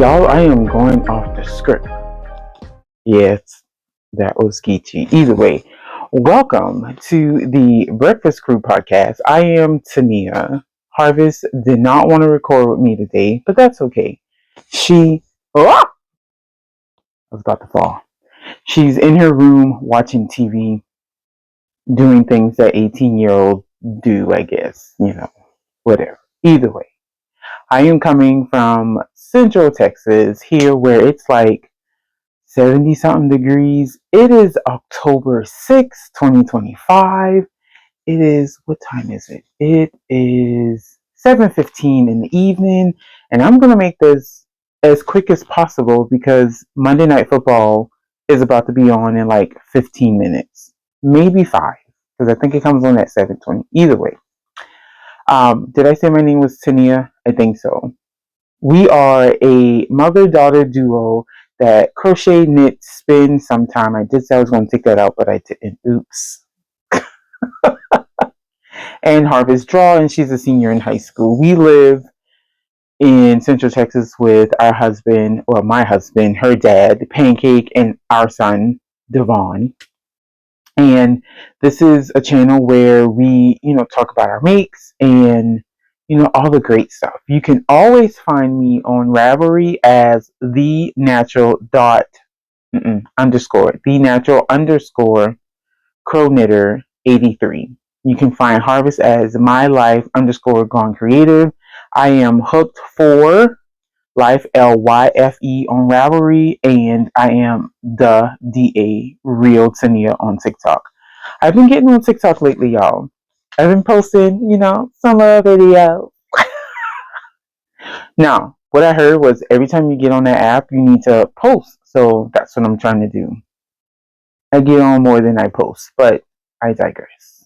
Y'all, I am going off the script. Yes, that was sketchy. Either way, welcome to the Breakfast Crew podcast. I am Tenia. Harvess did not want to record with me today, but that's okay. I was about to fall. She's in her room watching TV, doing things that 18-year-olds do, I guess. Whatever. Either way, I am coming from Central Texas, here where it's like 70 something degrees. It is October 6th, 2025. It is, what time is it? It is 7:15 in the evening, and I'm going to make this as quick as possible because Monday Night Football is about to be on in like 15 minutes, maybe 5, because I think it comes on at 7:20. Either way. Did I say my name was Tenia? I think so. We are a mother-daughter duo that crochet, knit, spin sometime. I did say I was going to take that out, but I didn't. Oops. And Harvest draw, and she's a senior in high school. We live in Central Texas with our husband, or my husband, her dad, Pancake, and our son, Devon. And this is a channel where we, talk about our makes and, all the great stuff. You can always find me on Ravelry as the natural crow knitter 83. You can find Harvest as my life _gone creative. I am hooked for life LYFE on Ravelry, and I am the DA real Tenia on TikTok. I've been getting on TikTok lately, y'all. I've been posting, some little videos. Now, what I heard was every time you get on that app, you need to post. So that's what I'm trying to do. I get on more than I post, but I digress.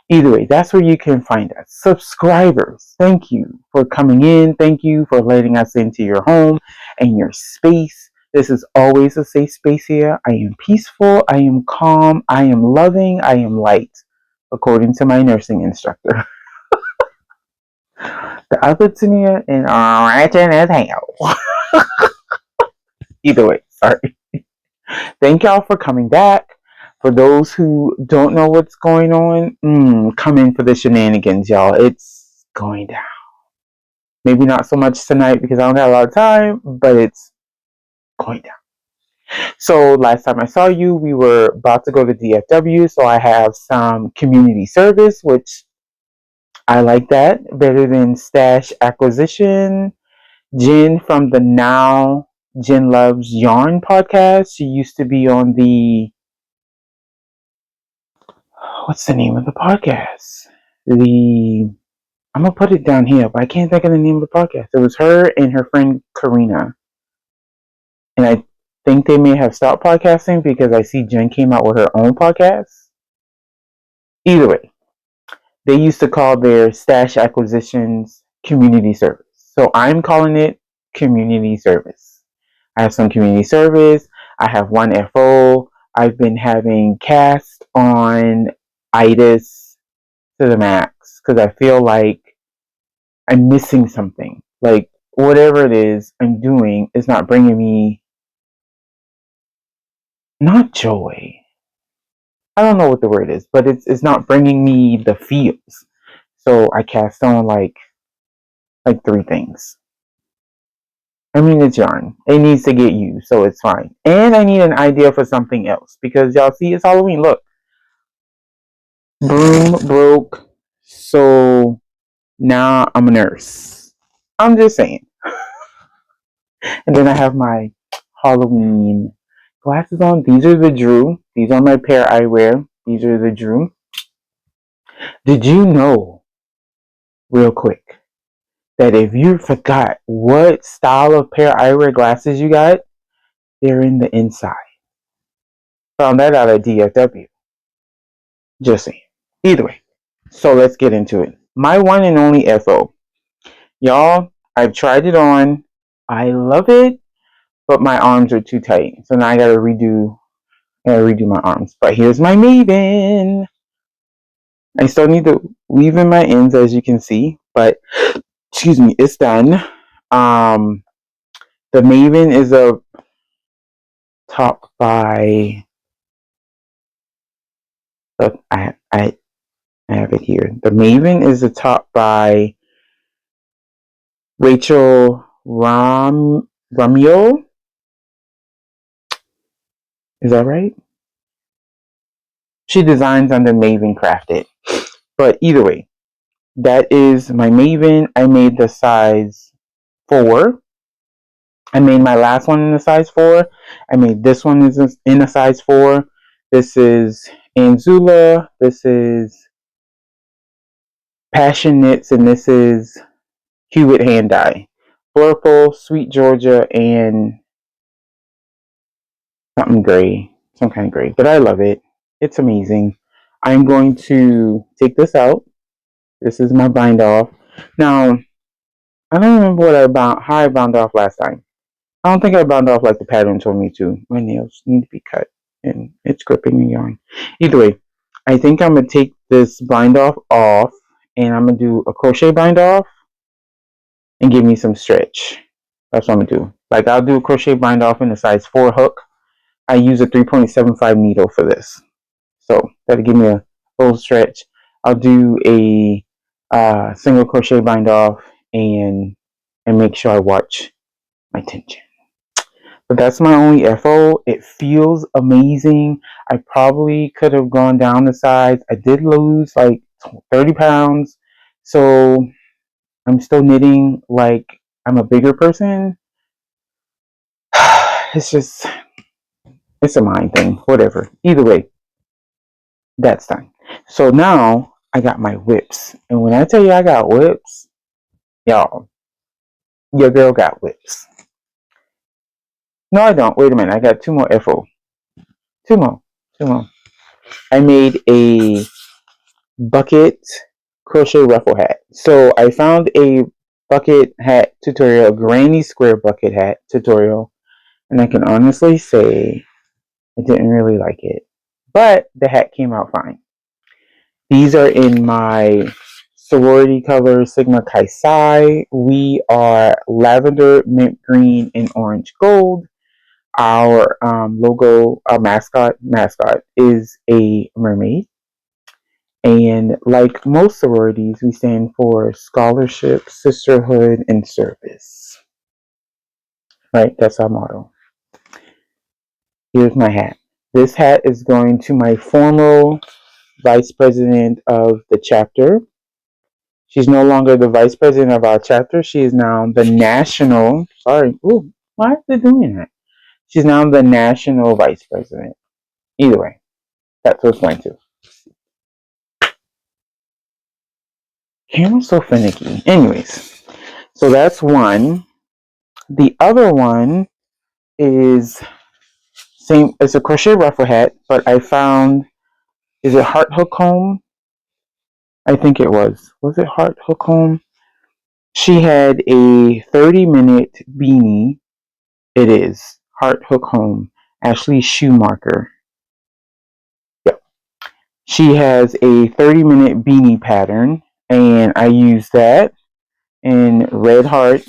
Either way, that's where you can find us. Subscribers, thank you for coming in. Thank you for letting us into your home and your space. This is always a safe space here. I am peaceful. I am calm. I am loving. I am light, according to my nursing instructor. The other Tenia and ratchet as hell. Either way, sorry. Thank y'all for coming back. For those who don't know what's going on, come in for the shenanigans, y'all. It's going down. Maybe not so much tonight because I don't have a lot of time, but it's going down. So last time I saw you, we were about to go to DFW, so I have some community service, which I like that better than stash acquisition. Jen from the Now Jen Loves Yarn podcast. She used to be on what's the name of the podcast? I'm going to put it down here, but I can't think of the name of the podcast. It was her and her friend Karina. And I think they may have stopped podcasting because I see Jen came out with her own podcast. Either way, they used to call their stash acquisitions community service. So I'm calling it community service. I have some community service. I have one FO. I've been having cast on itis to the max because I feel like I'm missing something. Like whatever it is I'm doing is not bringing me, not joy. I don't know what the word is, but it's not bringing me the feels. So I cast on like 3 things. I mean, it's yarn. It needs to get used, so it's fine. And I need an idea for something else because y'all see, it's Halloween. Look, broom broke, so now I'm a nurse. I'm just saying. And then I have my Halloween glasses on. These are the Drew. These are my pair I wear. These are the Drew. Did you know, real quick, that if you forgot what style of pair eyewear glasses you got, they're in the inside? Found that out at DFW. Just saying. Either way, so let's get into it. My one and only FO. Y'all, I've tried it on. I love it, but my arms are too tight. So now I gotta redo my arms. But here's my Maven. I still need to weave in my ends, as you can see, but excuse me, it's done. The Maven is a top by. I have it here. The Maven is a top by Rachel Ramio. Is that right? She designs under Maven Crafted. But either way, that is my Maven. I made the size 4. I made my last one in a size 4. I made this one in a size 4. This is Anzula. This is Passion Knits, and this is Hue-it-hand dye. Blurple, Sweet Georgia, and something gray. Some kind of gray. But I love it. It's amazing. I'm going to take this out. This is my bind off. Now, I don't remember how I bound off last time. I don't think I bound off like the pattern told me to. My nails need to be cut, and it's gripping the yarn. Either way, I think I'm going to take this bind off, and I'm going to do a crochet bind off and give me some stretch. That's what I'm going to do. Like, I'll do a crochet bind off in a size 4 hook. I use a 3.75 needle for this. So that'll give me a little stretch. I'll do a single crochet bind off and make sure I watch my tension. But that's my only FO. It feels amazing. I probably could have gone down the size. I did lose like 30 pounds. So I'm still knitting like I'm a bigger person. It's a mind thing. Whatever. Either way, that's done. So now I got my whips. And when I tell you I got whips, y'all, your girl got whips. No, I don't. Wait a minute. I got 2 more FO. 2 more. 2 more. I made a bucket crochet ruffle hat. So I found a bucket hat tutorial, a granny square bucket hat tutorial, and I can honestly say I didn't really like it. But the hat came out fine. These are in my sorority color, Sigma Chi Psi. We are lavender, mint green, and orange gold. Our logo, our mascot is a mermaid. And like most sororities, we stand for scholarship, sisterhood, and service. Right? That's our motto. Here's my hat. This hat is going to my former vice president of the chapter. She's no longer the vice president of our chapter. She is now the national. Sorry. Ooh, why is it doing that? She's now the national vice president. Either way, that's what it's going to. Camera's so finicky. Anyways, so that's one. The other one is same. It's a crochet ruffle hat, but I found. Is it Heart Hook Home? I think it was. Was it Heart Hook Home? She had a 30-minute beanie. It is Heart Hook Home. Ashley Schumacher. Yep. She has a 30-minute beanie pattern, and I use that in Readheart.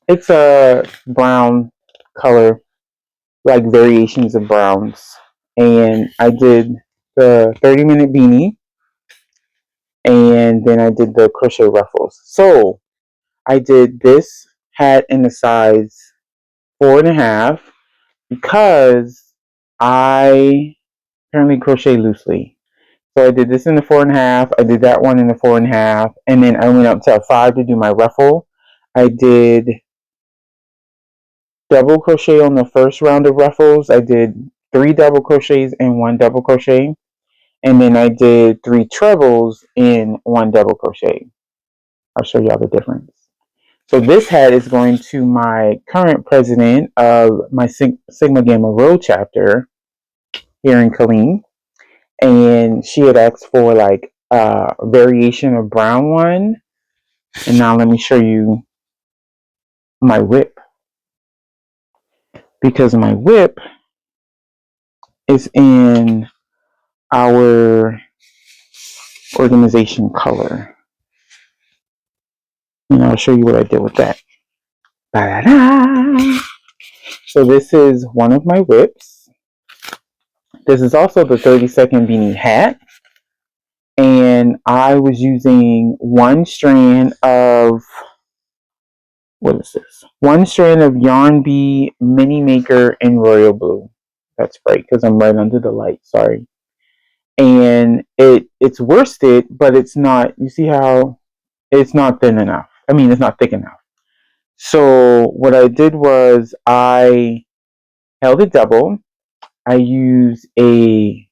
It's a brown color, like variations of browns. And I did the 30-minute beanie, and then I did the crochet ruffles. So I did this hat in the size 4.5 because I currently crochet loosely. So I did this in the 4.5. I did that one in the 4.5, and then I went up to a 5 to do my ruffle. I did double crochet on the first round of ruffles. I did 3 double crochets and 1 double crochet, and then I did 3 trebles in 1 double crochet. I'll show y'all the difference. So this hat is going to my current president of my Sigma Gamma Rho chapter here in Killeen, and she had asked for like a variation of brown one. And now let me show you my whip, because my whip is in our organization color. And I'll show you what I did with that. Ba-da-da! So this is one of my whips. This is also the 30-second beanie hat. And I was using one strand of, what is this? One strand of Yarn Bee Mini Maker in Royal Blue. That's right, because I'm right under the light, sorry. And it's worsted, but it's not, you see how it's not thin enough. I mean, it's not thick enough. So what I did was I held it double. I used I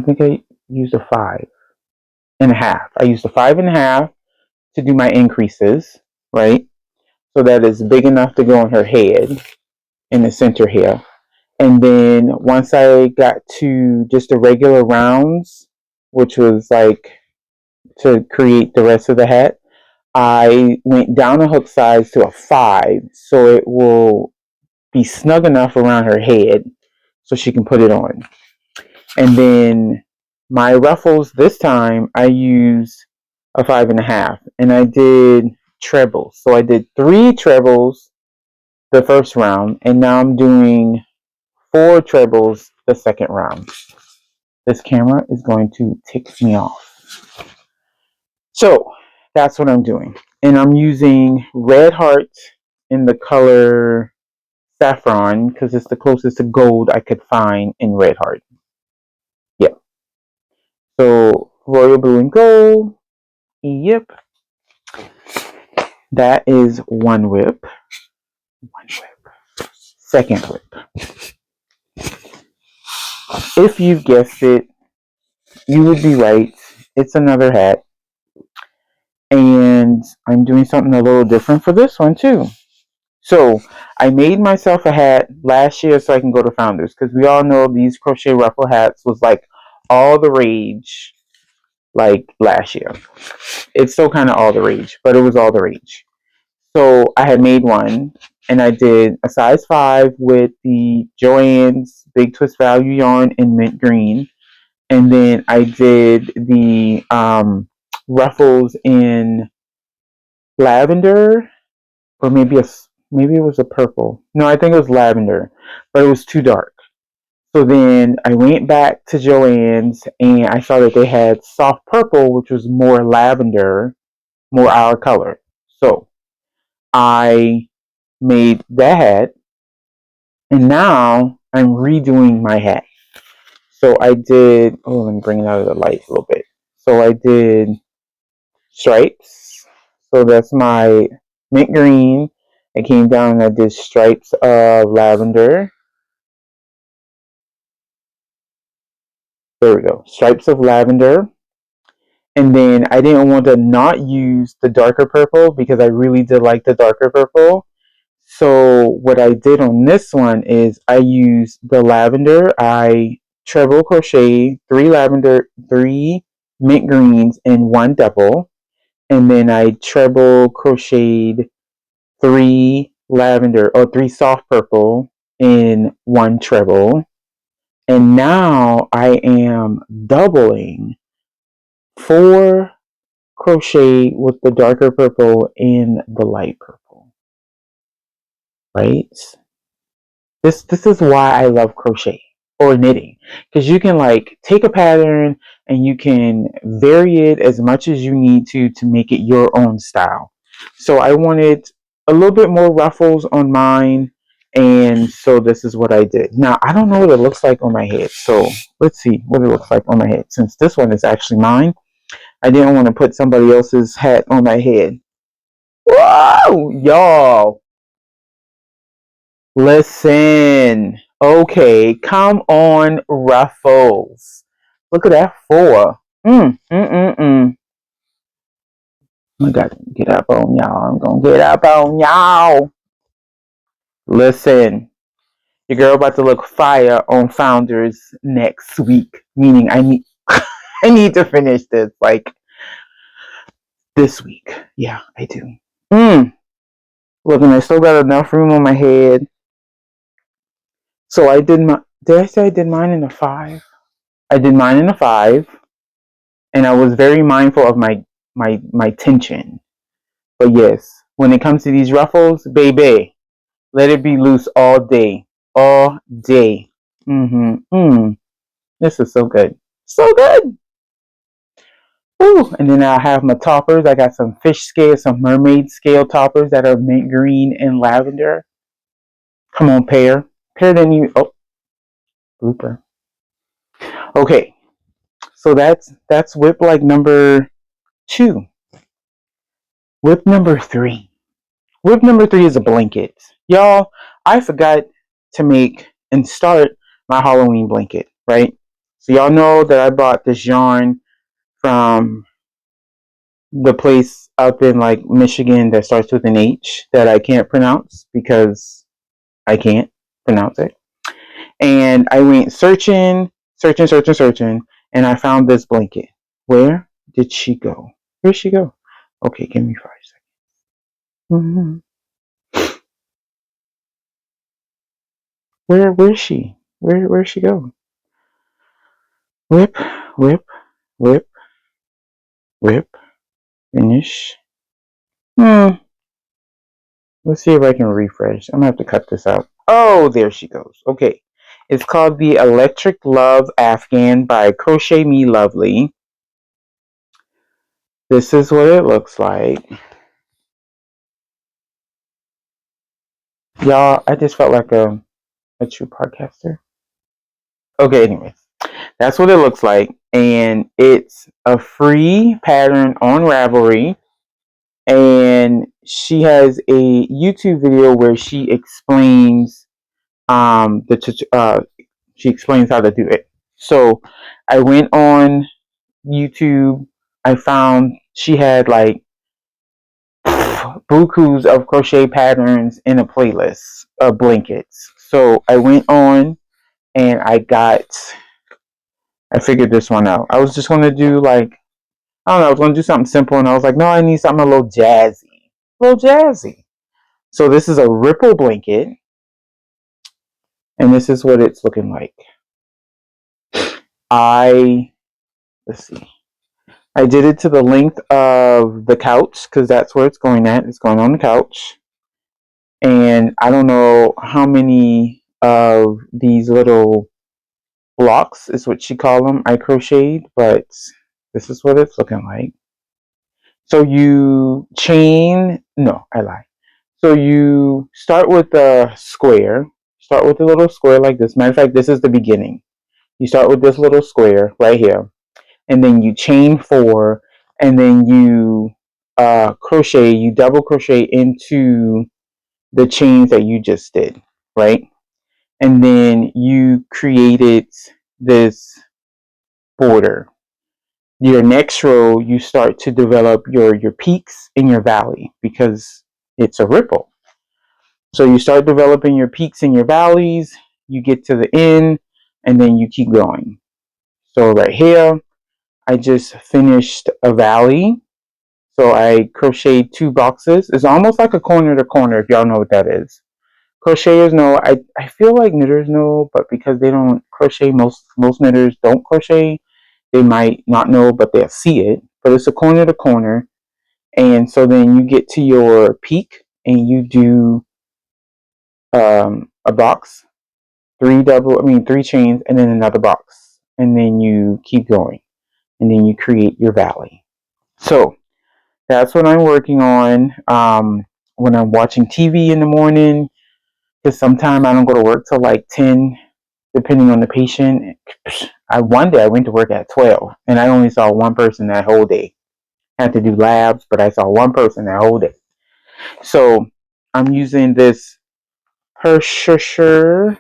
think I used a 5.5. I used a 5.5 to do my increases, right? So that it's big enough to go on her head in the center here. And then once I got to just the regular rounds, which was like to create the rest of the hat, I went down a hook size to a 5 so it will be snug enough around her head so she can put it on. And then my ruffles this time I used a 5.5 and I did trebles. So I did 3 trebles the first round and now I'm doing 4 trebles the second round. This camera is going to tick me off. So that's what I'm doing. And I'm using Readheart in the color Saffron because it's the closest to gold I could find in Readheart. Yeah. So royal blue and gold. Yep. That is one whip. One whip. Second whip. If you guessed it, you would be right. It's another hat. And I'm doing something a little different for this one too. So I made myself a hat last year so I can go to Founders because we all know these crochet ruffle hats was like all the rage like last year. It's still kind of all the rage, but it was all the rage. So I had made one and I did a size 5 with the Joann's Big Twist Value yarn in mint green. And then I did the ruffles in lavender, or maybe it was a purple. No, I think it was lavender, but it was too dark. So then I went back to Joann's and I saw that they had soft purple, which was more lavender, more our color. So I made that hat and now I'm redoing my hat. So I did, oh, let me bring it out of the light a little bit. So I did stripes. So that's my mint green. I came down and I did stripes of lavender. There we go. Stripes of lavender. And then I didn't want to not use the darker purple because I really did like the darker purple. So what I did on this one is I used the lavender. I treble crochet 3 lavender, 3 mint greens, and 1 double. And then I treble crocheted 3 lavender or 3 soft purple in 1 treble. And now I am doubling 4 crochet with the darker purple and the light purple. Right? This is why I love crochet or knitting, because you can like take a pattern and you can vary it as much as you need to make it your own style. So I wanted a little bit more ruffles on mine, and so this is what I did. Now I don't know what it looks like on my head, so let's see what it looks like on my head. Since this one is actually mine, I didn't want to put somebody else's hat on my head. Whoa, y'all! Listen. Okay, come on, ruffles. Look at that 4. I gotta get up on y'all. I'm gonna get up on y'all. Listen, your girl about to look fire on Founders next week. Meaning I need I need to finish this like this week. Yeah, I do. Look, and I still got enough room on my head. So I did I say I did mine in a 5? I did mine in a 5. and I was very mindful of my tension. But yes, when it comes to these ruffles, baby, let it be loose all day. All day. This is so good. So good. Ooh, and then I have my toppers. I got some fish scale, some mermaid scale toppers that are mint green and lavender. Come on, pair. Pair didn't even, oh, blooper. Okay, so that's whip like number 2. Whip number 3. Whip number 3 is a blanket. Y'all, I forgot to make and start my Halloween blanket, right? So y'all know that I bought this yarn from the place up in like Michigan that starts with an H that I can't pronounce because I can't pronounce it. And I went searching, and I found this blanket. Where did she go? Where'd she go? Okay, give me 5 seconds. Where's she? Where'd she go? Whip, whip, whip, whip, finish. Let's see if I can refresh. I'm gonna have to cut this out. Oh, there she goes. Okay. It's called the Electric Love Afghan by Crochet Me Lovely. This is what it looks like. Y'all, I just felt like a true podcaster. Okay, anyways. That's what it looks like. And it's a free pattern on Ravelry. And she has a YouTube video where she explains she explains how to do it. So I went on YouTube. I found she had like bukus of crochet patterns in a playlist of blankets. So I went on and I figured this one out. I was just going to do like, I don't know, I was going to do something simple, and I was like, no, I need something a little jazzy. A little jazzy. So this is a ripple blanket, and this is what it's looking like. Let's see. I did it to the length of the couch because that's where it's going at. It's going on the couch. And I don't know how many of these little blocks is what she called them I crocheted, but this is what it's looking like. So you chain, no, I lie. So you start with a square, start with a little square like this. Matter of fact, this is the beginning. You start with this little square right here, and then you chain 4, and then you crochet, you double crochet into the chains that you just did, right? And then you created this border. Your next row, you start to develop your peaks and your valley because it's a ripple. So you start developing your peaks and your valleys, you get to the end, and then you keep going. So right here, I just finished a valley. So I crocheted 2 boxes. It's almost like a corner to corner, if y'all know what that is. Crocheters know, I feel like knitters know, but because they don't crochet, most knitters don't crochet, they might not know, but they'll see it. But it's a corner to corner. And so then you get to your peak and you do a box, 3 chains, and then another box. And then you keep going. And then you create your valley. So that's what I'm working on when I'm watching TV in the morning. Because sometimes I don't go to work till like 10, depending on the patient. One day I went to work at 12, and I only saw one person that whole day. I had to do labs, but I saw one person that whole day. So I'm using this Hershiner,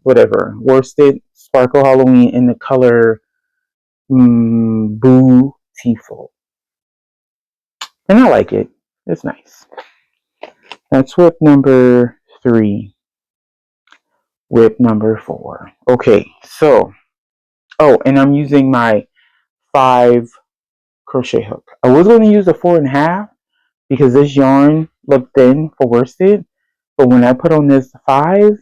whatever, worsted sparkle Halloween in the color Beautiful. And I like it. It's nice. That's whip number 3. Whip number 4. Okay, so, and I'm using my 5 crochet hook. I was going to use a 4.5 because this yarn looked thin for worsted, but when I put on this 5,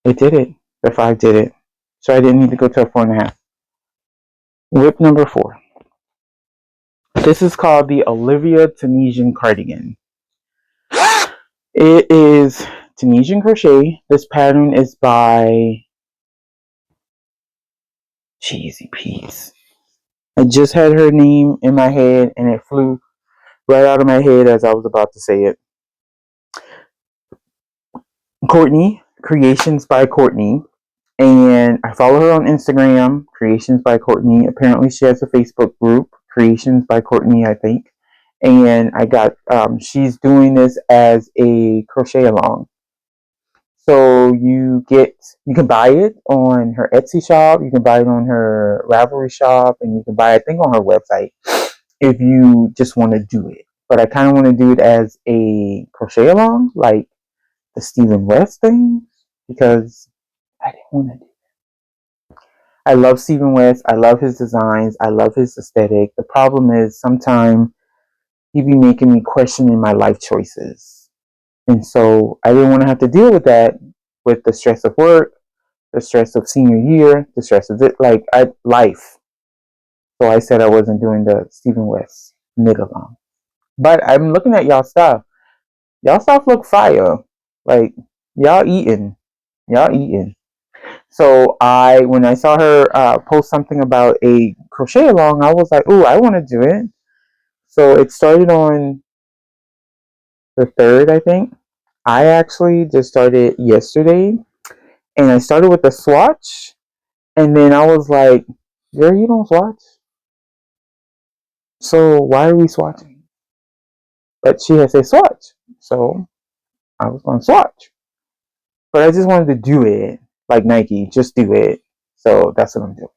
it did it. The 5 did it. So I didn't need to go to a 4.5. Whip number 4. This is called the Olivia Tunisian Cardigan. It is Tunisian crochet. This pattern is by Cheesy Peas. I just had her name in my head and it flew right out of my head as I was about to say it. Courtney, Creations by Courtney. And I follow her on Instagram, Creations by Courtney. Apparently she has a Facebook group, Creations by Courtney, I think. And I got, she's doing this as a crochet along. So you can buy it on her Etsy shop, you can buy it on her Ravelry shop, and you can buy it, I think, on her website if you just want to do it. But I kind of want to do it as a crochet along, like the Stephen West thing, because I didn't want to do it. I love Stephen West. I love his designs. I love his aesthetic. The problem is sometimes he be making me questioning my life choices. And so I didn't want to have to deal with that, with the stress of work, the stress of senior year, the stress of life. So I said I wasn't doing the Stephen West knit along. But I'm looking at y'all stuff. Y'all stuff look fire. Like y'all eating. Y'all eating. So when I saw her post something about a crochet along, I was like, ooh, I want to do it. So it started on the 3rd, I think. I actually just started yesterday. And I started with a swatch. And then I was like, girl, you don't swatch? So why are we swatching? But she had said swatch. So I was going to swatch. But I just wanted to do it. Like Nike, just do it. So that's what I'm doing.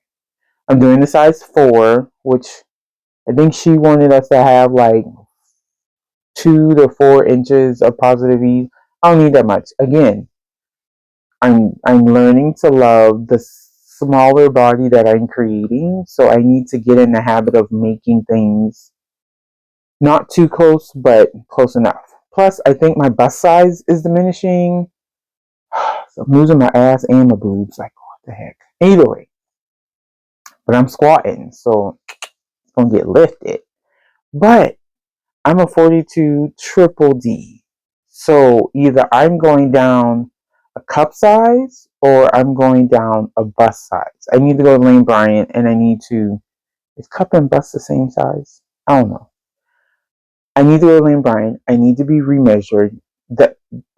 I'm doing the size 4, which I think she wanted us to have like 2 to 4 inches of positive ease. I don't need that much. Again, I'm learning to love the smaller body that I'm creating. So I need to get in the habit of making things not too close, but close enough. Plus, I think my bust size is diminishing. So I'm losing my ass and my boobs. Like, what the heck? Either way. But I'm squatting, so it's going to get lifted. But I'm a 42 triple D. So either I'm going down a cup size or I'm going down a bust size. I need to go to Lane Bryant and I need to... Is cup and bust the same size? I don't know. I need to go to Lane Bryant. I need to be remeasured.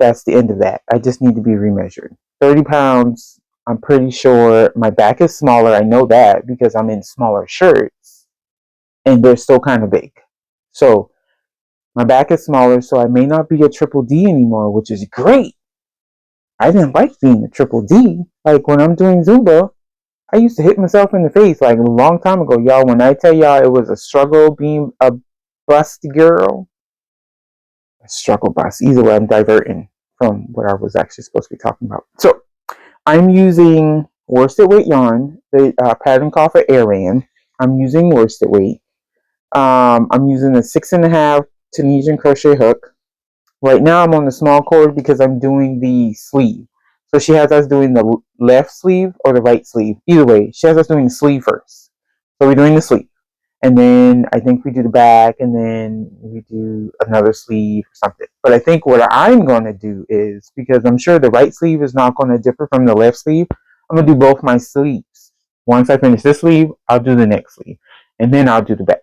That's the end of that. I just need to be remeasured. 30 pounds. I'm pretty sure my back is smaller. I know that because I'm in smaller shirts and they're still kind of big. So my back is smaller, so I may not be a triple D anymore, which is great. I didn't like being a triple D. Like when I'm doing Zumba, I used to hit myself in the face like a long time ago. Y'all, when I tell y'all it was a struggle being a bust girl, a struggle bust. Either way, I'm diverting from what I was actually supposed to be talking about. So I'm using worsted weight yarn, the pattern called for Aran. I'm using worsted weight. I'm using a 6.5 Tunisian crochet hook. Right now I'm on the small cord because I'm doing the sleeve. So she has us doing the left sleeve or the right sleeve. Either way, she has us doing the sleeve first. So we're doing the sleeve. And then I think we do the back and then we do another sleeve or something. But I think what I'm going to do is, because I'm sure the right sleeve is not going to differ from the left sleeve, I'm going to do both my sleeves. Once I finish this sleeve, I'll do the next sleeve. And then I'll do the back.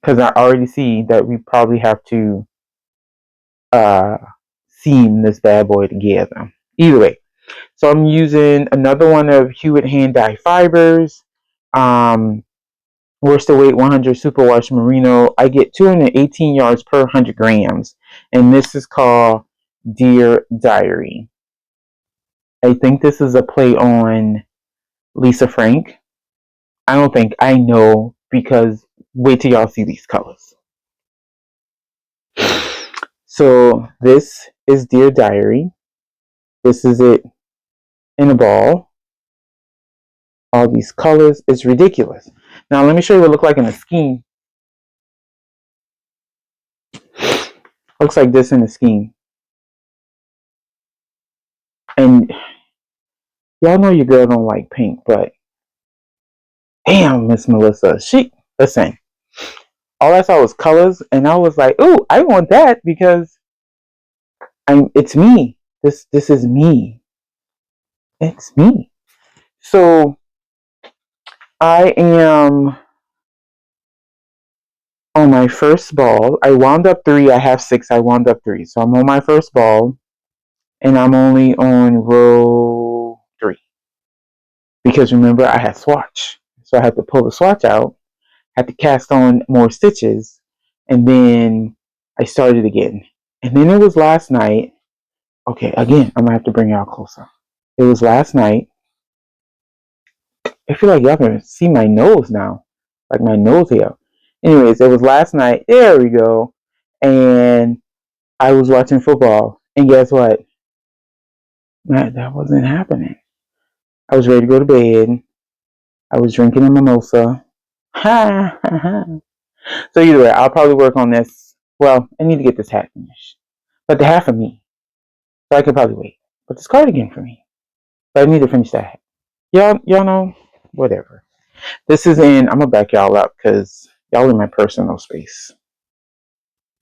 Because I already see that we probably have to seam this bad boy together. Either way. So I'm using another one of Hue-it-hand dye fibers. Worsted weight 100 superwash merino. I get 218 yards per 100 grams. And this is called Dear Diary. I think this is a play on Lisa Frank. I don't think, I know, because wait till y'all see these colors. So this is Dear Diary. This is it in a ball. All these colors. It's ridiculous. Now let me show you what it looks like in a skein. Looks like this in a skein. And Y'all know your girl don't like pink, but damn, Miss Melissa, listen. All I saw was colors, and I was like, "Ooh, I want that because it's me. This is me. It's me." So I am on my first ball. I wound up 3. I have 6. I wound up 3. So I'm on my first ball, and I'm only on row 3 because remember I had swatch, so I had to pull the swatch out, had to cast on more stitches, and then I started again. And then it was last night. Okay, again, I'm gonna have to bring y'all closer. It was last night. I feel like y'all can see my nose now, like my nose here. Anyways, it was last night. There we go. And I was watching football, and guess what? Man, that wasn't happening. I was ready to go to bed. I was drinking a mimosa. Ha ha ha. So either way, I'll probably work on this. Well, I need to get this hat finished, but the hat for me, so I could probably wait. But this cardigan for me, but I need to finish that hat. Y'all know, whatever. This is in. I'm gonna back y'all up because y'all in my personal space.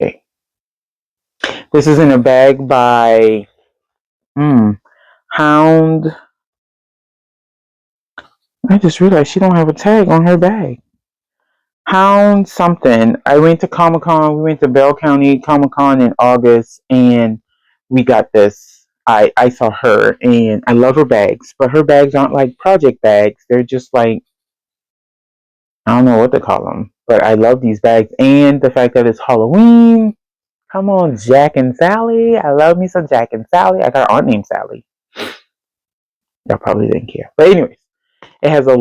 Okay, this is in a bag by Hound. I just realized she don't have a tag on her bag. Hound something. I went to Comic Con. We went to Bell County Comic Con in August, and we got this. I saw her, and I love her bags, but her bags aren't like project bags. They're just like, I don't know what to call them, but I love these bags, and the fact that it's Halloween. Come on, Jack and Sally. I love me some Jack and Sally. I got an aunt named Sally. Y'all probably didn't care, but anyways. It has a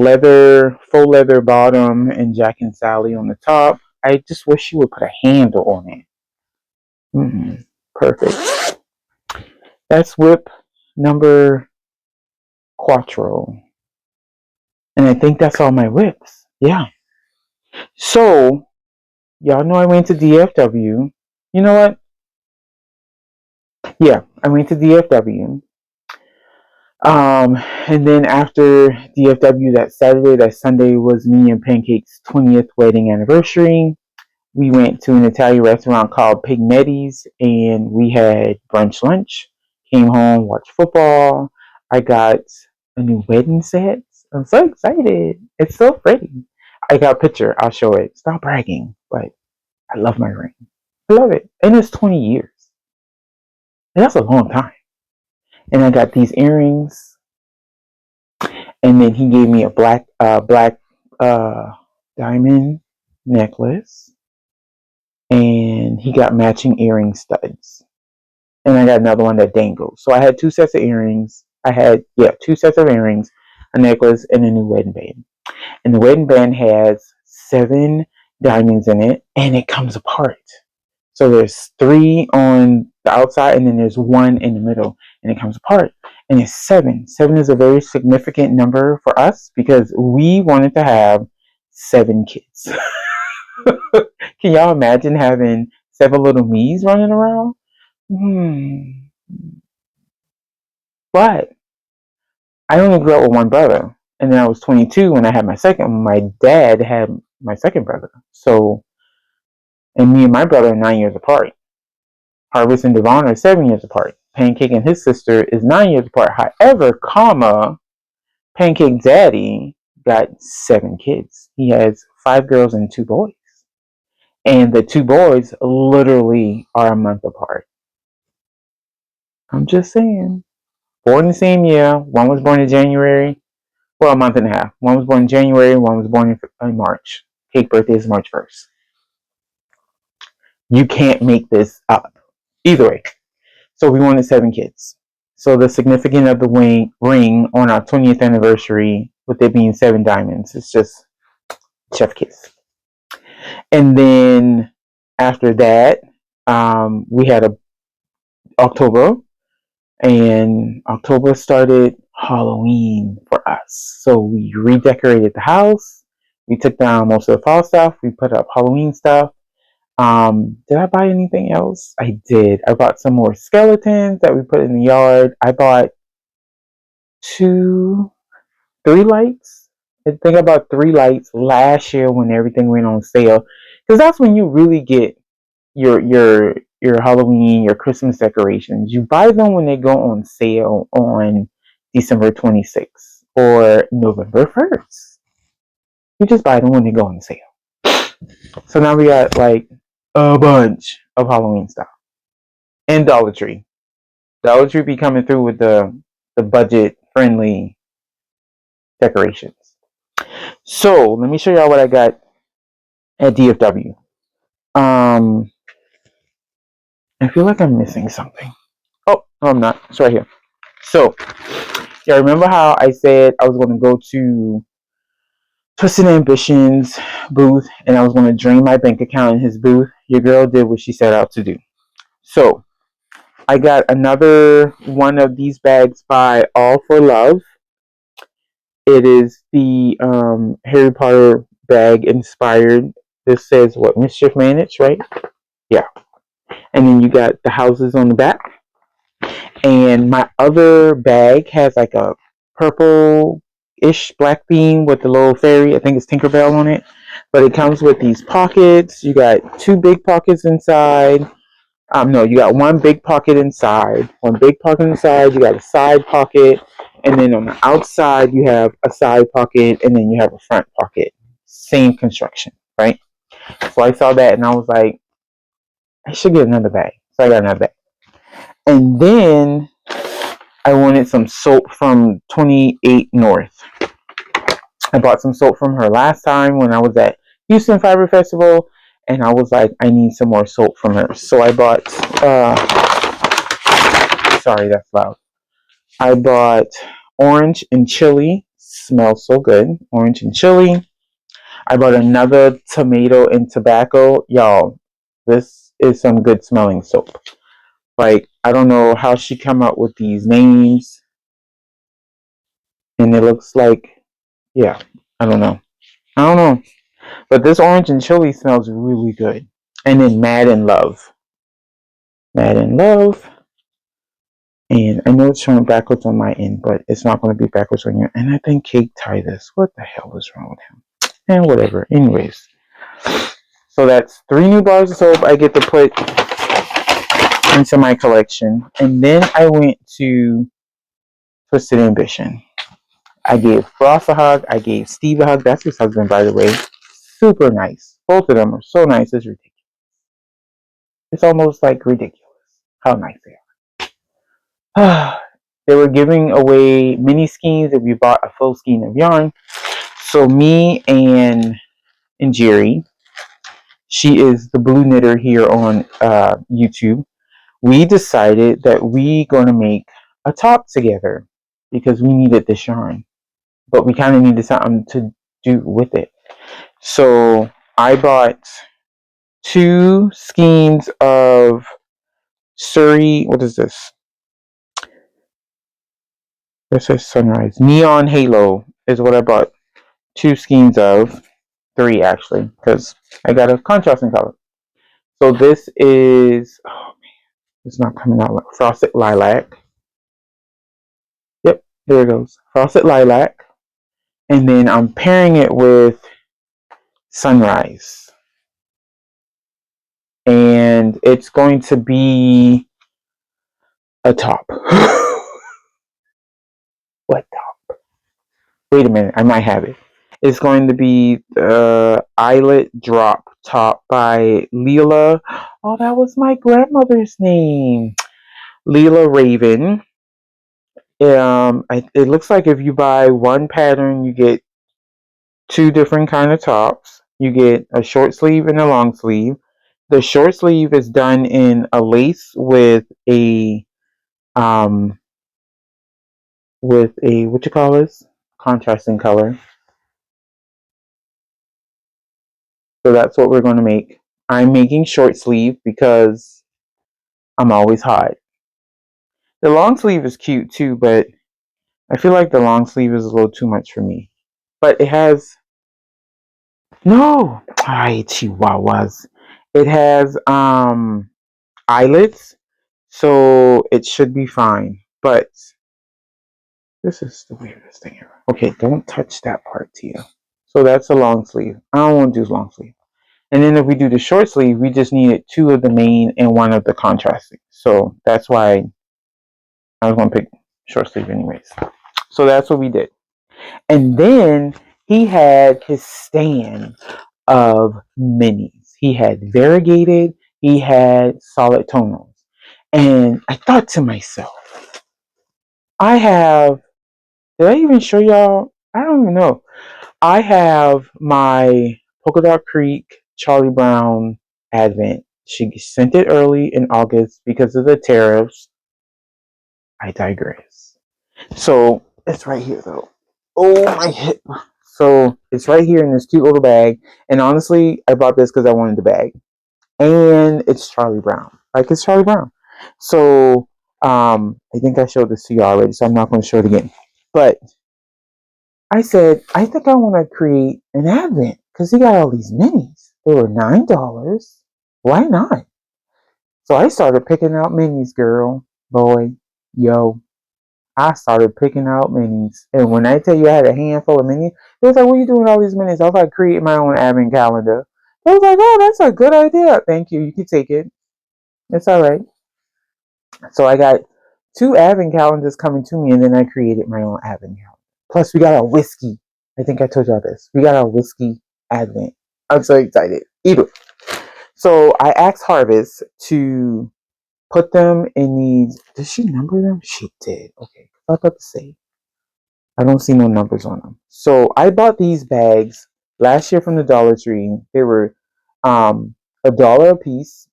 faux leather bottom and Jack and Sally on the top. I just wish you would put a handle on it. Perfect. That's whip number quattro. And I think that's all my whips. Yeah. So, y'all know I went to DFW. You know what? Yeah, I went to DFW. And then after DFW that Saturday, that Sunday was me and Pancake's 20th wedding anniversary. We went to an Italian restaurant called Pigmetti's and we had brunch lunch. Came home, watched football. I got a new wedding set. I'm so excited. It's so pretty. I got a picture. I'll show it. Stop bragging, but I love my ring. I love it. And it's 20 years. And that's a long time. And I got these earrings. And then he gave me a black diamond necklace. And he got matching earring studs. And I got another one that dangles. So I had 2 sets of earrings. I had 2 sets of earrings, a necklace, and a new wedding band. And the wedding band has 7 diamonds in it, and it comes apart. So there's 3 on the outside, and then there's 1 in the middle, and it comes apart. And it's 7. 7 is a very significant number for us because we wanted to have 7 kids. Can y'all imagine having 7 little me's running around? But I only grew up with one brother. And then I was 22 when I had my dad had my second brother. So, and me and my brother are 9 years apart. Harvess and Devon are 7 years apart. Pancake and his sister is 9 years apart. However, Pancake's daddy got 7 kids. He has 5 girls and 2 boys. And the 2 boys literally are a month apart. I'm just saying. Born the same year. One was born in January. Well, a month and a half. One was born in January. One was born in March. Cake's birthday is March 1st. You can't make this up. Either way. So we wanted 7 kids. So the significance of the ring on our 20th anniversary, with it being 7 diamonds, it's just chef kiss. And then after that, we had October. And October started Halloween for us. So we redecorated the house. We took down most of the fall stuff. We put up Halloween stuff. Did I buy anything else? I did. I bought some more skeletons that we put in the yard. I bought three lights. I think about three lights last year when everything went on sale, because that's when you really get your Halloween, your Christmas decorations. You buy them when they go on sale on December 26th or November 1st. You just buy them when they go on sale. So now we got like a bunch of Halloween stuff. And Dollar Tree. Dollar Tree be coming through with the budget friendly decorations. So let me show y'all what I got at DFW. I feel like I'm missing something. Oh, no, I'm not. It's right here. So, y'all remember how I said I was going to go to Twisted Ambition's booth and I was going to drain my bank account in his booth? Your girl did what she set out to do. So, I got another one of these bags by All for Love. It is the Harry Potter bag inspired. This says what? Mischief Managed, right? Yeah. And then you got the houses on the back. And my other bag has like a purple-ish black bean with the little fairy. I think it's Tinkerbell on it. But it comes with these pockets. You got two big pockets inside. No, you got one big pocket inside. One big pocket inside. You got a side pocket. And then on the outside, you have a side pocket. And then you have a front pocket. Same construction, right? So I saw that and I was like, I should get another bag. So I got another bag. And then I wanted some soap from 28 North. I bought some soap from her last time when I was at Houston Fiber Festival, and I was like, I need some more soap from her. So I bought, sorry, that's loud. I bought orange and chili. Smells so good. Orange and chili. I bought another tomato and tobacco. Y'all, this is some good smelling soap. Like, I don't know how she come up with these names. And it looks like, yeah, I don't know. But this orange and chili smells really good. And then Mad in Love. Mad in Love. And I know it's showing backwards on my end, but it's not going to be backwards on your end. And I think Cake Titus. What the hell is wrong with him? And whatever. Anyways. So that's 3 new bars of soap I get to put into my collection. And then I went to Twisted Ambition. I gave Ross a hug. I gave Steve a hug. That's his husband, by the way. Super nice. Both of them are so nice. It's ridiculous. It's almost like ridiculous how nice they are. They were giving away mini skeins if you bought a full skein of yarn. So me and Jerry, she is the blue knitter here on YouTube. We decided that we gonna make a top together because we needed this yarn, but we kind of needed something to do with it. So I bought 2 skeins of Surrey. What is this? This says Sunrise. Neon Halo is what I bought 2 skeins of. 3 actually, because I got a contrasting color. So this is, oh man, it's not coming out like Frosted Lilac. Yep, there it goes. Frosted Lilac. And then I'm pairing it with Sunrise. And it's going to be a top. What top? Wait a minute, I might have it. It's going to be the Eyelet Drop top by Leela. Oh, that was my grandmother's name. Leela Raven. It looks like if you buy one pattern, you get 2 different kind of tops. You get a short sleeve and a long sleeve. The short sleeve is done in a lace with a what you call this? Contrasting color. So that's what we're going to make. I'm making short sleeve because I'm always hot. The long sleeve is cute too, but I feel like the long sleeve is a little too much for me. But it has no, I chihuahuas. It has eyelets, so it should be fine. But This is the weirdest thing ever. Okay, don't touch that part, Tia. So that's a long sleeve. I don't want to do long sleeve. And then if we do the short sleeve, we just needed 2 of the main and 1 of the contrasting. So that's why I was going to pick short sleeve anyways. So that's what we did. And then he had his stand of minis. He had variegated, he had solid tonals. And I thought to myself, did I even show y'all? I don't even know. I have my Polka Dot Creek Charlie Brown Advent. She sent it early in August because of the tariffs. I digress. So it's right here though. Oh, my hip. So it's right here in this cute little bag. And honestly, I bought this because I wanted the bag. And it's Charlie Brown. Like, it's Charlie Brown. So I think I showed this to you already, so I'm not going to show it again. But I said, I think I want to create an Advent because he got all these minis. They were $9. Why not? So I started picking out minis, girl, boy, yo. I started picking out minis. And when I tell you I had a handful of minis, they was like, what are you doing with all these minis? I was like, create my own Advent calendar. They was like, oh, that's a good idea. Thank you. You can take it. It's all right. So I got 2 Advent calendars coming to me, and then I created my own Advent calendar. Plus, we got a whiskey. I think I told y'all this. We got our whiskey Advent. I'm so excited. Either. So I asked Harvess to put them in these. Did she number them? She did. Okay. I was about to say. I don't see no numbers on them. So I bought these bags last year from the Dollar Tree. They were $1 a piece.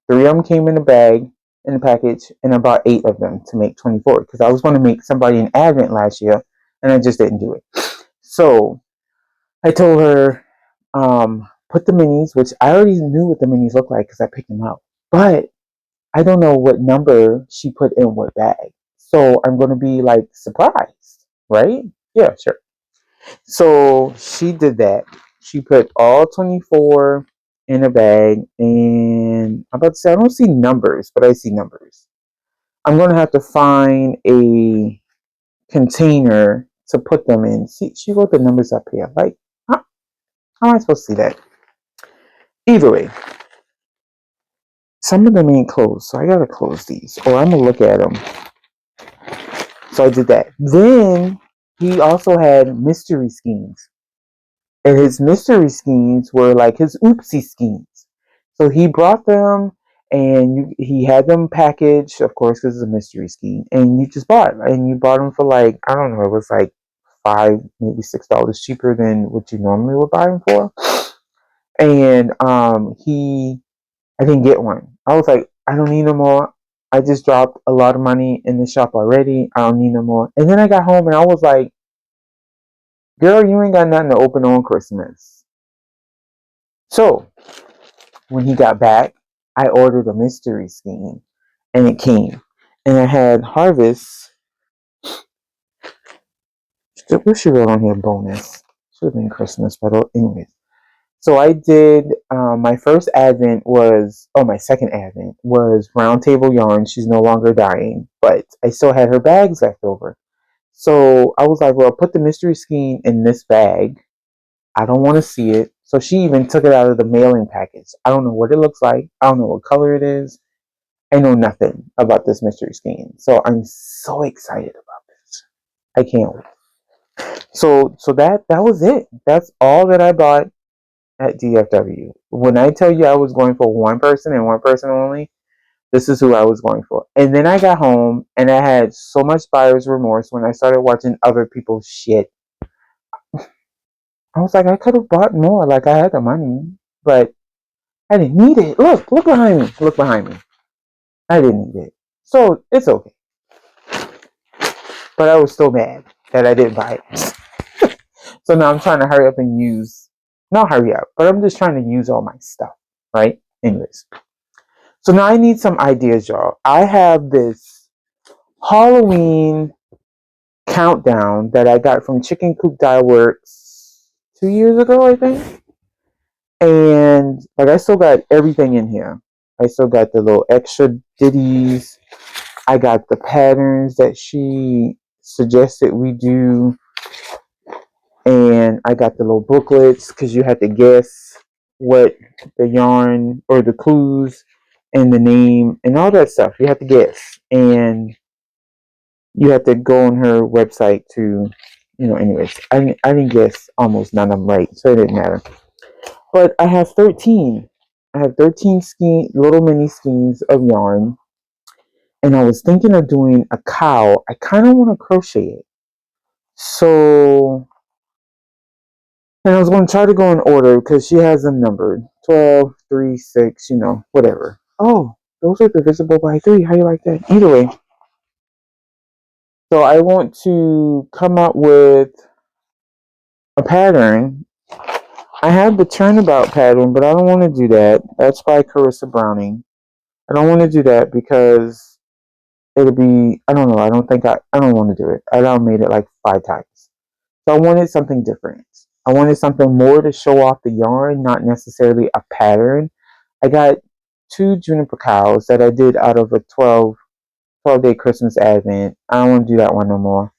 3 of them came in a bag in a package, and I bought 8 of them to make 24 because I was going to make somebody an Advent last year, and I just didn't do it. So I told her, put the minis, which I already knew what the minis look like because I picked them out, but I don't know what number she put in what bag. So I'm going to be like surprised, right? Yeah, sure. So she did that. She put all 24 in a bag, and I'm about to say I don't see numbers, but I see numbers. I'm going to have to find a container to put them in. See, she wrote the numbers up here. Like, how am I supposed to see that? Either way, some of them ain't closed, so I gotta close these, or I'm gonna look at them. So I did that. Then he also had mystery schemes. And his mystery schemes were like his oopsie schemes. So he brought them, and he had them packaged, of course, because it's a mystery scheme. And you just bought, and you bought them for like, I don't know, it was like $5, maybe $6 cheaper than what you normally would buy them for. And I didn't get one. I was like, I don't need no more. I just dropped a lot of money in the shop already. I don't need no more. And then I got home and I was like, girl, you ain't got nothing to open on Christmas. So when he got back, I ordered a mystery scheme, and it came. And I had Harvess. What she wrote on here? Bonus. Should have been Christmas, but anyways. So I did. My first Advent was, my second Advent was Round Table Yarn. She's no longer dying, but I still had her bags left over. So I was like, well, put the mystery scheme in this bag. I don't want to see it. So she even took it out of the mailing package. I don't know what it looks like. I don't know what color it is. I know nothing about this mystery scheme. So I'm so excited about this. I can't wait. So that was it. That's all that I bought at DFW. When I tell you I was going for one person and one person only, this is who I was going for. And then I got home and I had so much buyer's remorse when I started watching other people's shit. I was like, I could have bought more. Like, I had the money, but I didn't need it. Look behind me. Look behind me. I didn't need it. So it's okay. But I was still mad that I didn't buy it. So now I'm trying to hurry up and not hurry up, but I'm just trying to use all my stuff, right? Anyways. So now I need some ideas, y'all. I have this Halloween countdown that I got from Chicken Coop Dye Works 2 years ago, I think. And like, I still got everything in here. I still got the little extra ditties. I got the patterns that she suggested we do, and I got the little booklets because you had to guess what the yarn or the clues and the name and all that stuff. You have to guess, and you have to go on her website to, anyways. I didn't guess almost none of them right, so it didn't matter. But I have 13. I have 13 little mini skeins of yarn, and I was thinking of doing a cow. I kind of want to crochet it, so. And I was going to try to go in order because she has them numbered 12, 3, 6, whatever. Oh, those are divisible by 3. How you like that? Either way. So I want to come up with a pattern. I have the turnabout pattern, but I don't want to do that. That's by Carissa Browning. I don't want to do that because it'll be, I don't know. I don't want to do it. I done made it like 5 times. So I wanted something different. I wanted something more to show off the yarn, not necessarily a pattern. I got 2 juniper cows that I did out of a 12-day Christmas advent. I don't want to do that one no more.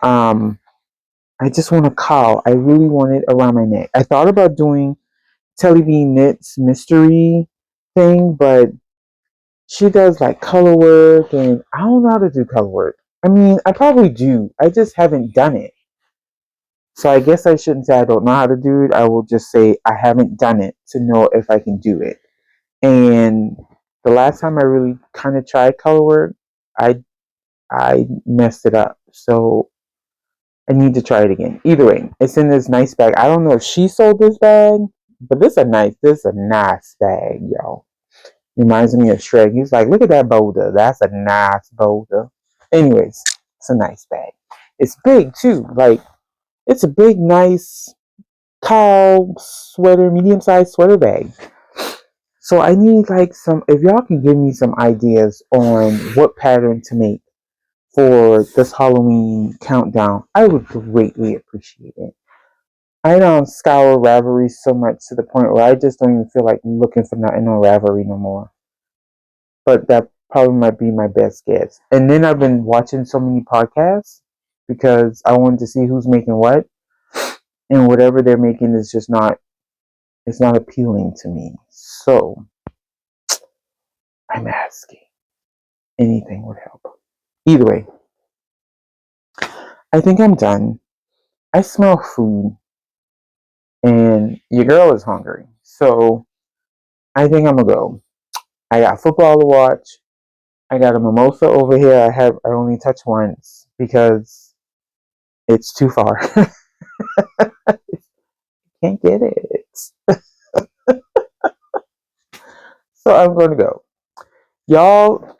I just want a cow. I really want it around my neck. I thought about doing Telly V Knits mystery thing, but she does like color work, and I don't know how to do color work. I mean, I probably do. I just haven't done it. So I guess I shouldn't say I don't know how to do it. I will just say I haven't done it to know if I can do it. And the last time I really kind of tried color work, I messed it up. So I need to try it again. Either way, it's in this nice bag. I don't know if she sold this bag, but this is a nice bag, y'all. Reminds me of Shrek. He's like, look at that boulder. That's a nice boulder. Anyways, it's a nice bag. It's big too. Like, it's a big, nice cow sweater, medium-sized sweater bag. So I need like if y'all can give me some ideas on what pattern to make for this Halloween countdown, I would greatly appreciate it. I don't scour Ravelry so much to the point where I just don't even feel like looking for nothing on Ravelry no more. But that probably might be my best guess. And then I've been watching so many podcasts because I wanted to see who's making what, and whatever they're making is just not, it's not appealing to me. So I'm asking. Anything would help. Either way, I think I'm done. I smell food, and your girl is hungry. So I think I'm gonna go. I got football to watch. I got a mimosa over here. I only touch once because it's too far. Can't get it. So I'm gonna go. Y'all,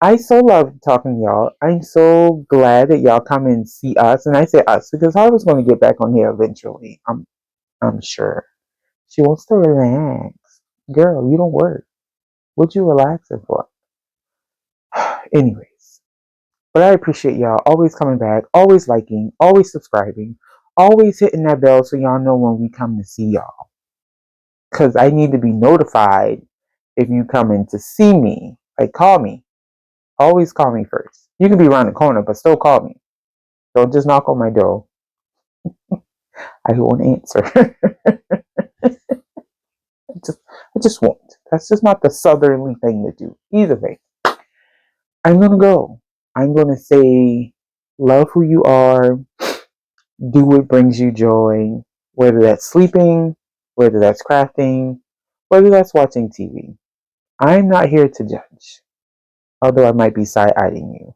I so love talking to y'all. I'm so glad that y'all come and see us. And I say us because I was gonna get back on here eventually. I'm sure. She wants to relax. Girl, you don't work. What you relaxing for? Anyways, but I appreciate y'all always coming back, always liking, always subscribing, always hitting that bell so y'all know when we come to see y'all. Because I need to be notified if you come in to see me. Like, call me. Always call me first. You can be around the corner, but still call me. Don't just knock on my door. I won't answer. I just won't. That's just not the southerly thing to do. Either way, I'm gonna go. I'm gonna say, love who you are. Do what brings you joy. Whether that's sleeping, whether that's crafting, whether that's watching TV. I'm not here to judge. Although I might be side-eyeing you.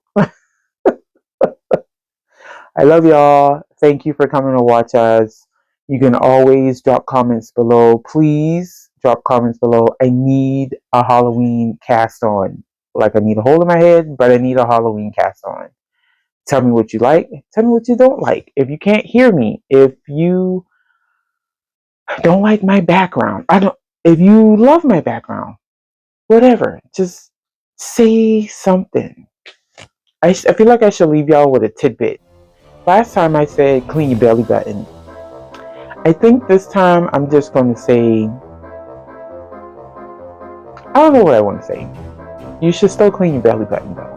I love y'all. Thank you for coming to watch us. You can always drop comments below. Please drop comments below. I need a Halloween cast on. Like, I need a hole in my head, but I need a Halloween cast on. Tell me what you like. Tell me what you don't like. If you can't hear me, if you don't like my background, if you love my background, whatever, just say something. I feel like I should leave y'all with a tidbit. Last time I said clean your belly button. I think this time I'm just going to say, I don't know what I want to say. You should still clean your belly button though.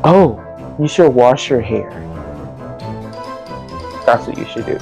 Oh, You should wash your hair. That's what you should do.